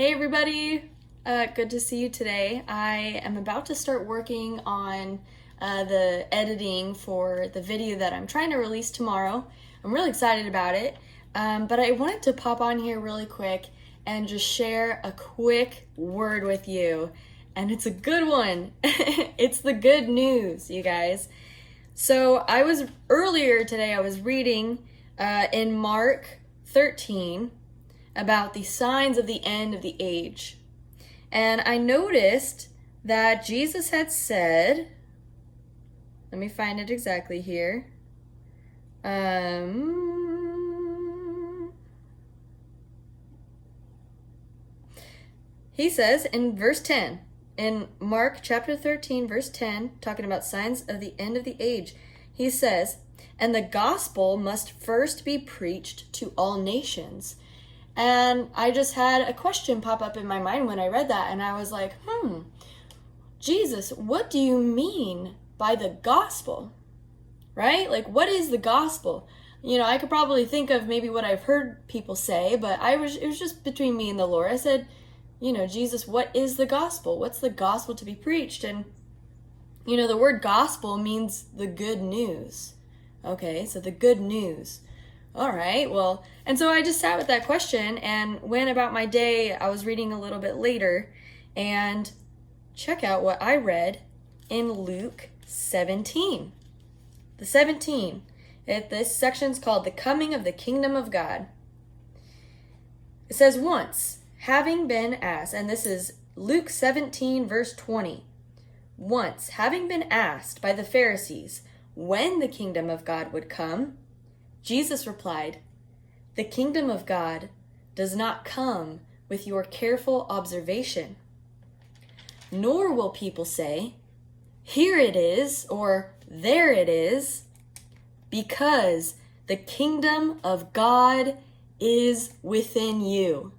Hey everybody, good to see you today. I am about to start working on the editing for the video that I'm trying to release tomorrow. I'm really excited about it, but I wanted to pop on here really quick and just share a quick word with you, and it's a good one. It's the good news, you guys. So earlier today I was reading in Mark 13 about the signs of the end of the age. And I noticed that Jesus had said, let me find it exactly here. He says in verse 10, in Mark chapter 13, verse 10, talking about signs of the end of the age, he says, "And the gospel must first be preached to all nations." And I just had a question pop up in my mind when I read that, and I was like, Jesus, what do you mean by the gospel? Right? Like, what is the gospel? You know, I could probably think of maybe what I've heard people say, but it was just between me and the Lord. I said, Jesus, what is the gospel? What's the gospel to be preached? And, the word gospel means the good news. Okay, so the good news. All right, well, and so I just sat with that question and went about my day. I was reading a little bit later, and check out what I read in Luke 17. The 17. This section's called The Coming of the Kingdom of God. It says, once, having been asked, and this is Luke 17, verse 20. Once, having been asked by the Pharisees when the kingdom of God would come, Jesus replied, "The kingdom of God does not come with your careful observation. Nor will people say, 'Here it is,' or 'There it is,' because the kingdom of God is within you."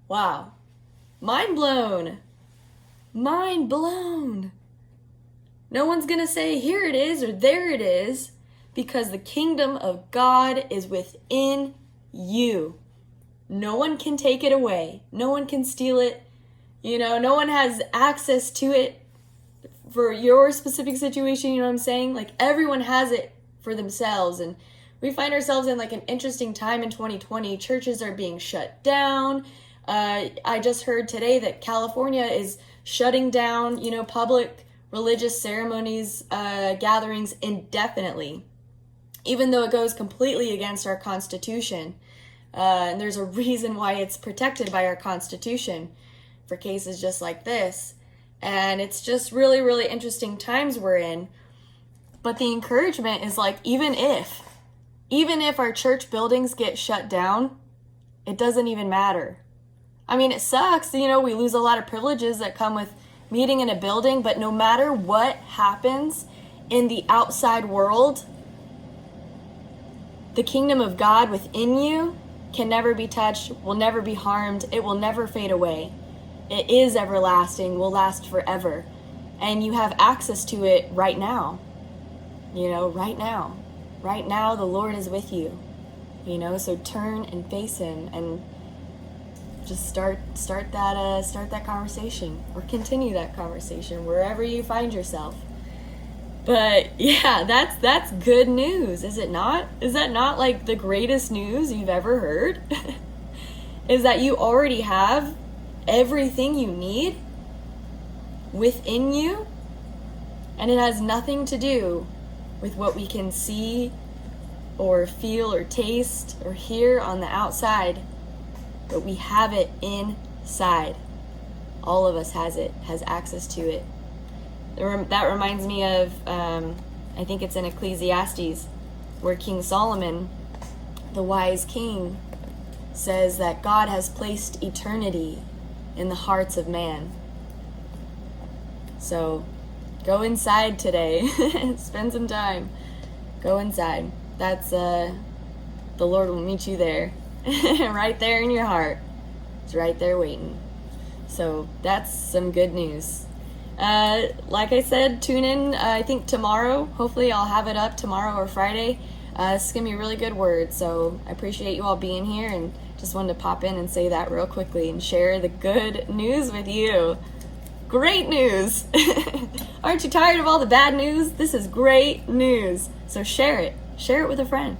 Wow. Mind blown. Mind blown. No one's going to say, "Here it is," or "There it is," because the kingdom of God is within you. No one can take it away. No one can steal it. No one has access to it for your specific situation. You know what I'm saying? Like, everyone has it for themselves. And we find ourselves in like an interesting time in 2020. Churches are being shut down. I just heard today that California is shutting down, public religious ceremonies, gatherings indefinitely, even though it goes completely against our Constitution. And there's a reason why it's protected by our Constitution for cases just like this. And it's just really, really interesting times we're in. But the encouragement is like, even if our church buildings get shut down, it doesn't even matter. I mean, it sucks, we lose a lot of privileges that come with meeting in a building, but no matter what happens in the outside world, the kingdom of God within you can never be touched, will never be harmed, it will never fade away. It is everlasting, will last forever. And you have access to it right now. Right now. Right now, the Lord is with you. So turn and face Him and just start that conversation, or continue that conversation wherever you find yourself. But yeah, that's good news, is it not? Is that not like the greatest news you've ever heard? Is that you already have everything you need within you, and it has nothing to do with what we can see or feel or taste or hear on the outside. But we have it inside. All of us has access to it. That reminds me of, I think it's in Ecclesiastes, where King Solomon, the wise king, says that God has placed eternity in the hearts of man. So go inside today. Spend some time. Go inside. That's, the Lord will meet you there. Right there in your heart. It's right there waiting. So that's some good news. Like I said, tune in, I think tomorrow. Hopefully I'll have it up tomorrow or Friday. This is going to be a really good word, so I appreciate you all being here, and just wanted to pop in and say that real quickly and share the good news with you. Great news! Aren't you tired of all the bad news? This is great news. So share it. Share it with a friend.